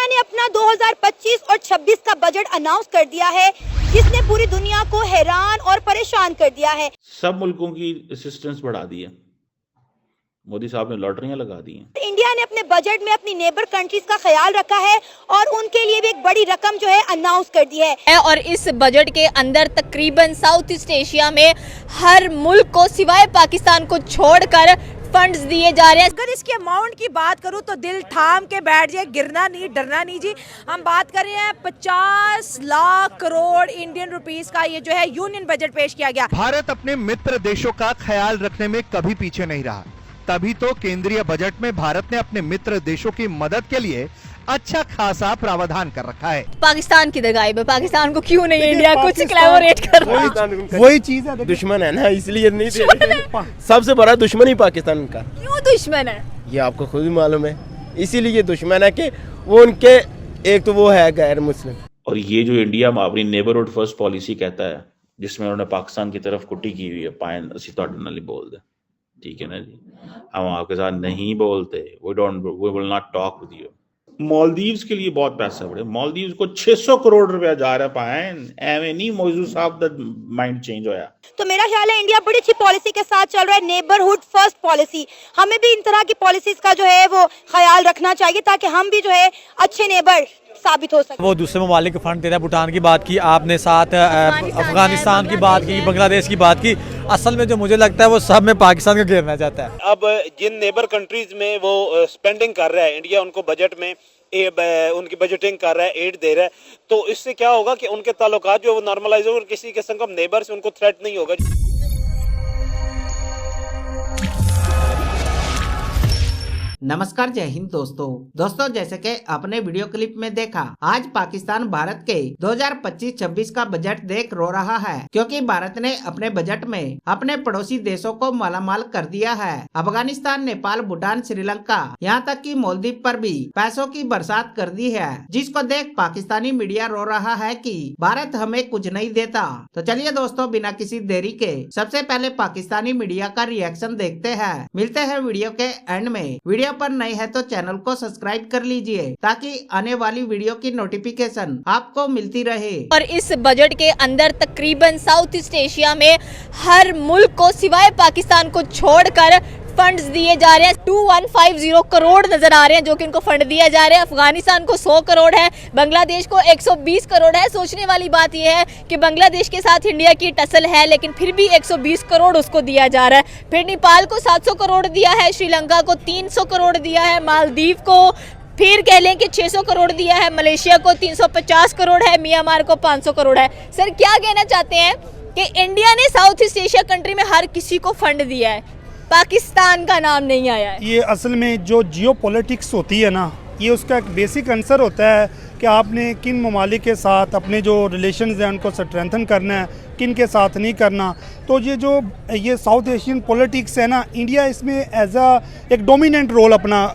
India ने अपना 2025 और 26 का बजट अनाउंस कर दिया है, जिसने पूरी दुनिया को हैरान और परेशान कर दिया है। सब मुल्कों की असिस्टेंस बढ़ा दी है, मोदी साहब ने लॉटरियां लगा दी हैं। इंडिया ने अपने बजट में अपनी नेबर कंट्रीज का ख्याल रखा है और उनके लिए भी एक बड़ी रकम जो है अनाउंस कर दी है। और इस बजट के अंदर तकरीबन साउथ ईस्ट एशिया में हर मुल्क को सिवाय पाकिस्तान को छोड़कर फंड्स दिए जा रहे हैं। अगर इसके अमाउंट की बात करूं तो दिल थाम के बैठ जाए, गिरना नहीं डरना नहीं जी। हम बात कर रहे हैं 50 लाख करोड़ इंडियन रुपीस का ये जो है यूनियन बजट पेश किया गया। भारत अपने मित्र देशों का ख्याल रखने में कभी पीछे नहीं रहा, तभी तो केंद्रीय बजट में भारत ने अपने मित्र देशों की मदद के लिए अच्छा खासा प्रावधान कर रखा है। पाकिस्तान की दगाई में पाकिस्तान को क्यों नहीं इंडिया कुछ कोलैबोरेट कर रहा है? वही चीज है, दुश्मन है ना, इसलिए नहीं दे रहे। सबसे बड़ा दुश्मन ही पाकिस्तान का। क्यों दुश्मन है? ये आपको खुद ही मालूम है, इसीलिए दुश्मन है कि वो उनके एक तो वो है गैर मुस्लिम। और ये जो इंडिया अपनी नेबरहुड फर्स्ट पॉलिसी कहता है, जिसमें उन्होंने पाकिस्तान की तरफ कुट्टी की हुई है, पायन असी ਤੁਹਾਡੇ ਨਾਲ ही बोल दे, ठीक है ना जी, हम आपके साथ नहीं बोलते, we will not talk with you. Maldives के लिए बहुत पैसा बढ़े, मालदीव्स को 600 करोड़ रुपया जा रहा है पायन, एवं नहीं मौजूद साहब दा माइंड चेंज होया। तो मेरा ख्याल है इंडिया बड़ी अच्छी पॉलिसी के साथ चल रहा है, नेबरहुड फर्स्ट पॉलिसी। हमें भी इन तरह की पॉलिसीज का जो है वो ख्याल रखना चाहिए ताकि हम भी जो है अच्छे नेबर साबित हो सके। वो दूसरे ममालिक को फंड दे रहा है, भूटान की बात की आपने, साथ अफगानिस्तान की बात की, बांग्लादेश की बात की। असल में जो मुझे लगता है वो सब में पाकिस्तान को घेरना चाहता है। अब जिन नेबर कंट्रीज में वो स्पेंडिंग कर रहा है, इंडिया उनको बजट में उनकी बजटिंग कर रहा है, एड दे रहा है, तो इससे क्या होगा कि उनके ताल्लुकात जो वो नॉर्मलाइज होगा, किसी किस्म का नेबर से उनको थ्रेट नहीं होगा। नमस्कार, जय हिंद दोस्तों जैसे कि आपने वीडियो क्लिप में देखा, आज पाकिस्तान भारत के 2025-26 का बजट देख रो रहा है, क्योंकि भारत ने अपने बजट में अपने पड़ोसी देशों को मालामाल कर दिया है। अफगानिस्तान, नेपाल, भूटान, श्रीलंका, यहाँ तक कि मालदीव पर भी पैसों की बरसात कर दी है, जिसको देख पाकिस्तानी मीडिया रो रहा है कि भारत हमें कुछ नहीं देता। तो चलिए दोस्तों, बिना किसी देरी के सबसे पहले पाकिस्तानी मीडिया का रिएक्शन देखते हैं। मिलते हैं वीडियो के एंड में। वीडियो पर नए हैं तो चैनल को सब्सक्राइब कर लीजिए ताकि आने वाली वीडियो की नोटिफिकेशन आपको मिलती रहे। और इस बजट के अंदर तकरीबन साउथ ईस्ट एशिया में हर मुल्क को सिवाय पाकिस्तान को छोड़कर फंड्स दिए जा रहे हैं। 2150 करोड़ नजर आ रहे हैं जो कि उनको फंड दिया जा रहा है। अफगानिस्तान को 100 करोड़ है, बांग्लादेश को 120 करोड़ है। सोचने वाली बात यह है कि बांग्लादेश के साथ इंडिया की टसल है, लेकिन फिर भी 120 करोड़ उसको दिया जा रहा है। फिर नेपाल को 700 करोड़ दिया है, श्रीलंका को 300 करोड़ दिया है, मालदीव को फिर कह लें कि 600 करोड़ दिया है, मलेशिया को 350 करोड़ है, म्यांमार को 500 करोड़ है। सर, क्या कहना चाहते हैं कि इंडिया ने साउथ ईस्ट एशिया कंट्री में हर किसी को फंड दिया है, पाकिस्तान का नाम नहीं आया है? ये असल में जो जियो पॉलिटिक्स होती है ना, ये उसका एक बेसिक आंसर होता है कि आपने किन ममालिक के साथ अपने जो रिलेशंस हैं उनको स्ट्रेंथन करना है, किन के साथ नहीं करना। तो ये साउथ एशियन पॉलिटिक्स है ना, इंडिया इसमें एज एक डोमिनेंट रोल अपना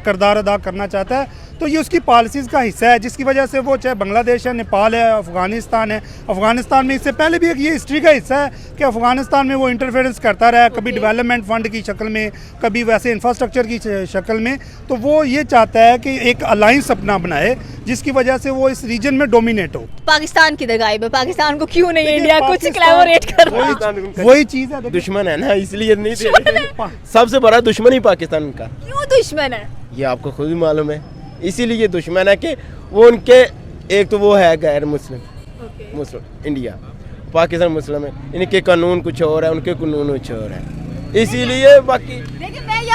किरदार अदा करना चाहता है। तो ये उसकी पॉलिसीज़ का हिस्सा है, जिसकी वजह से वो चाहे बांग्लादेश है, नेपाल है, अफगानिस्तान है। अफगानिस्तान में इससे पहले भी एक ये हिस्ट्री का हिस्सा है कि अफगानिस्तान में वो इंटरफेरेंस करता रहा है, कभी डेवलपमेंट फंड की शक्ल में, कभी वैसे इंफ्रास्ट्रक्चर की शक्ल में। तो वो ये चाहता है कि एक अलायंस अपना बनाए, जिसकी वजह से वो इस रीजन में डोमिनेट हो। पाकिस्तान की दगाई में पाकिस्तान को क्यों नहीं इंडिया कुछ कोलैबोरेट कर रहा है? वही चीज है, दुश्मन है ना, इसलिए नहीं दे रहे। सबसे बड़ा दुश्मन ही पाकिस्तान का। क्यों दुश्मन है? ये आपको खुद ही मालूम है, इसीलिए दुश्मन है कि वो उनके एक तो वो है गैर मुस्लिम। मुस्लिम इंडिया, पाकिस्तान मुस्लिम है, इनके कानून कुछ और है, उनके कानून कुछ और है, इसीलिए बाकी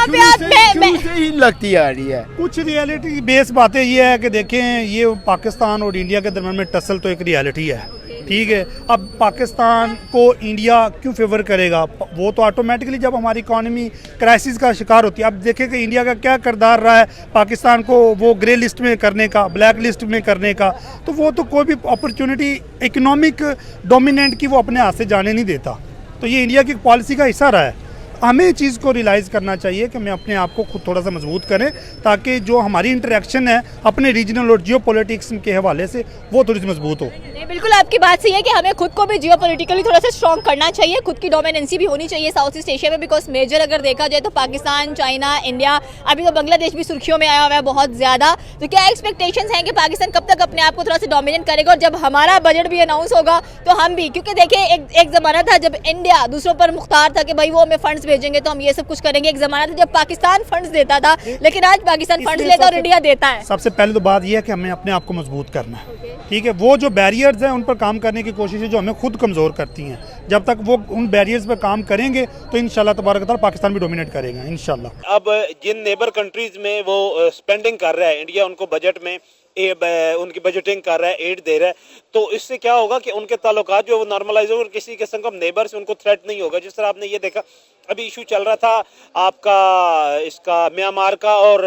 से ही लगती आ रही है। कुछ रियलिटी बेस बातें ये है कि देखें, ये पाकिस्तान और इंडिया के दरमियान में टसल तो एक रियलिटी है, ठीक है। अब पाकिस्तान को इंडिया क्यों फेवर करेगा? वो तो ऑटोमेटिकली जब हमारी इकॉनमी क्राइसिस का शिकार होती है। अब देखें कि इंडिया का क्या किरदार रहा है पाकिस्तान को वो ग्रे लिस्ट में करने का, ब्लैक लिस्ट में करने का। तो वो तो कोई भी अपॉर्चुनिटी इकोनॉमिक डोमिनेंट की वो अपने हाथ से जाने नहीं देता। तो ये इंडिया की पॉलिसी का हिस्सा रहा है। हमें इस चीज़ को रियलाइज़ करना चाहिए कि हमें अपने आप को खुद थोड़ा सा मजबूत करें, ताकि जो हमारी इंटरेक्शन है अपने रीजनल और जियो पॉलिटिक्स के हवाले से वो थोड़ी सी मजबूत हो। नहीं, बिल्कुल आपकी बात सही है कि हमें खुद को भी जियोपॉलिटिकली थोड़ा सा स्ट्रॉन्ग करना चाहिए, खुद की डोमिनेंसी भी होनी चाहिए साउथ ईस्ट एशिया में, बिकॉज मेजर अगर देखा जाए तो पाकिस्तान, चाइना, इंडिया, अभी तो बांग्लादेश भी सुर्खियों में आया हुआ है बहुत ज़्यादा। तो क्या एक्सपेक्टेशंस हैं कि पाकिस्तान कब तक अपने आप को थोड़ा सा डोमिनेट करेगा, और जब हमारा बजट भी अनाउंस होगा तो हम भी, क्योंकि देखिए एक ज़माना था जब इंडिया दूसरों पर मुख्तार था कि भाई वो हमें फंड्स भेजेंगे तो हम ये सब कुछ करेंगे। एक ज़माना था जब पाकिस्तान फंड्स देता था, लेकिन आज पाकिस्तान फंड्स लेता है और इंडिया देता है। सबसे पहले तो बात यह है कि हमें अपने आप को मजबूत करना है, ठीक है। वो जो बैरियर्स हैं उन पर काम करने की कोशिश है जो हमें खुद कमज़ोर करती हैं। जब तक वो उन बैरियर्स पर काम करेंगे तो इंशाल्लाह तबारक तआला पाकिस्तान भी डोमिनेट करेगा इंशाल्लाह। अब जिन नेबर कंट्रीज में वो स्पेंडिंग कर रहा है, इंडिया उनको बजट में उनकी बजटिंग कर रहा है, एड दे रहा है, तो इससे क्या होगा कि उनके ताल्लुकात जो वो नॉर्मलाइज होगा, किसी किस्म का नेबर से उनको थ्रेट नहीं होगा। जिस तरह आपने ये देखा अभी इशू चल रहा था आपका इसका म्यांमार का और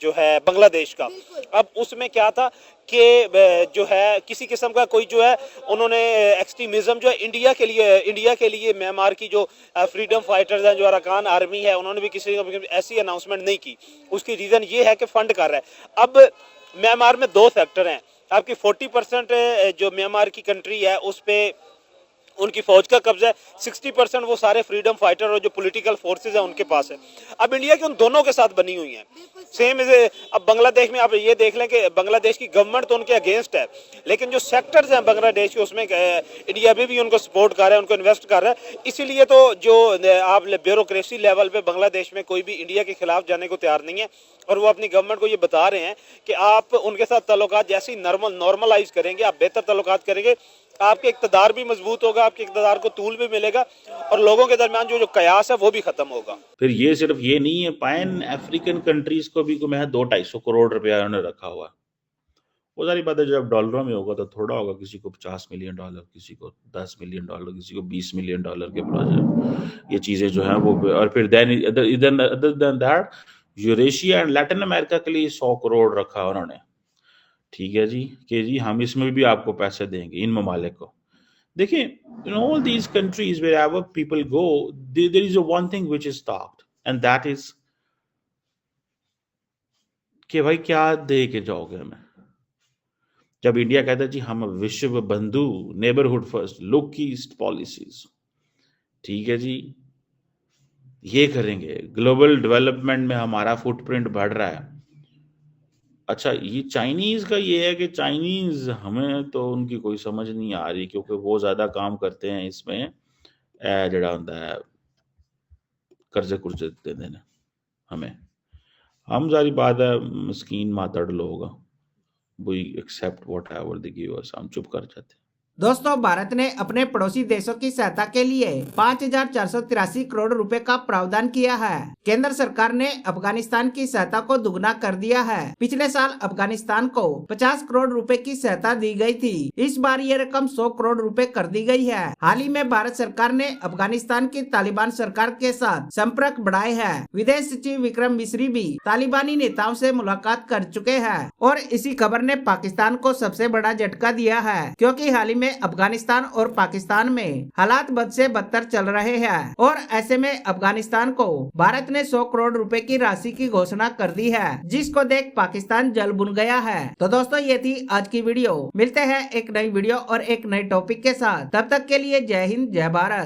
जो है बांग्लादेश का, अब उसमें क्या था कि जो है किसी किस्म का कोई जो है उन्होंने एक्सट्रीमिज्म जो है इंडिया के लिए म्यांमार की जो फ्रीडम फाइटर्स हैं, जो अरकान आर्मी है, उन्होंने भी किसी ऐसी अनाउंसमेंट नहीं की। उसकी रीज़न ये है कि फंड कर रहा है। अब म्यांमार में 2 सेक्टर हैं, आपकी 40% जो म्यांमार की कंट्री है उस पे उनकी फौज का कब्जा है, 60% वो सारे फ्रीडम फाइटर और जो पॉलिटिकल फोर्सेस हैं उनके पास है। अब इंडिया के उन दोनों के साथ बनी हुई हैं सेम। अब बांग्लादेश में आप ये देख लें कि बांग्लादेश की गवर्नमेंट तो उनके अगेंस्ट है, लेकिन जो सेक्टर्स हैं बांग्लादेश के उसमें इंडिया भी उनको सपोर्ट कर रहा है, उनको इन्वेस्ट कर रहा है। इसीलिए तो जो आप ब्यूरोक्रेसी लेवल पे बांग्लादेश में कोई भी इंडिया के खिलाफ जाने को तैयार नहीं है, और वो अपनी गवर्नमेंट को ये बता रहे हैं कि आप उनके साथ ताल्लुकात जैसे ही नॉर्मलाइज करेंगे, आप बेहतर ताल्लुकात करेंगे, आपके इक़्तिदार भी मजबूत होगा, आपके इक़्तिदार को तूल भी मिलेगा, और लोगों के दरमियान जो कयास है वो भी खत्म होगा। फिर ये सिर्फ ये नहीं है, पैन अफ्रीकन कंट्रीज को भी को मैं 200-250 करोड़ रुपया उन्होंने रखा हुआ। वो सारी बात है, जब डॉलरों में होगा तो थोड़ा होगा, किसी को $50 मिलियन, किसी को $10 मिलियन, किसी को $20 मिलियन के प्रोजेक्ट, ये चीज़ें जो हैं वो। और फिर other than that Eurasia and Latin America के लिए 100 करोड़ रखा उन्होंने, ठीक है जी, कि जी हम इसमें भी आपको पैसे देंगे इन ममालिक को। देखिए, in all these countries wherever people go, there is one thing which is talked, and that is कि भाई क्या दे के जाओगे हमें। जब इंडिया कहता है जी हम विश्व बंधु, neighbourhood first, look east policies, ठीक है जी, ये करेंगे, ग्लोबल डेवलपमेंट में हमारा फुटप्रिंट बढ़ रहा है। अच्छा, ये चाइनीज का ये है कि चाइनीज हमें तो उनकी कोई समझ नहीं आ रही, क्योंकि वो ज्यादा काम करते हैं इसमें जड़ा होता है कर्जे कुर्जे दे देने हमें। हम सारी बात है मस्कीन मातड़ लोग, we accept whatever they give us, हम चुप कर जाते हैं। दोस्तों, भारत ने अपने पड़ोसी देशों की सहायता के लिए 5,483 करोड़ रुपए का प्रावधान किया है। केंद्र सरकार ने अफगानिस्तान की सहायता को दुगना कर दिया है। पिछले साल अफगानिस्तान को 50 करोड़ रुपए की सहायता दी गई थी, इस बार ये रकम 100 करोड़ रुपए कर दी गई है। हाल ही में भारत सरकार ने अफगानिस्तान की तालिबान सरकार के साथ संपर्क बढ़ाए हैं। विदेश सचिव विक्रम मिस्री भी तालिबानी नेताओं से मुलाकात कर चुके हैं, और इसी खबर ने पाकिस्तान को सबसे बड़ा झटका दिया है, क्योंकि हाल ही में अफगानिस्तान और पाकिस्तान में हालात बद से बदतर चल रहे हैं, और ऐसे में अफगानिस्तान को भारत ने 100 करोड़ रुपए की राशि की घोषणा कर दी है, जिसको देख पाकिस्तान जल भुन गया है। तो दोस्तों, ये थी आज की वीडियो। मिलते हैं एक नई वीडियो और एक नए टॉपिक के साथ, तब तक के लिए जय हिंद, जय भारत।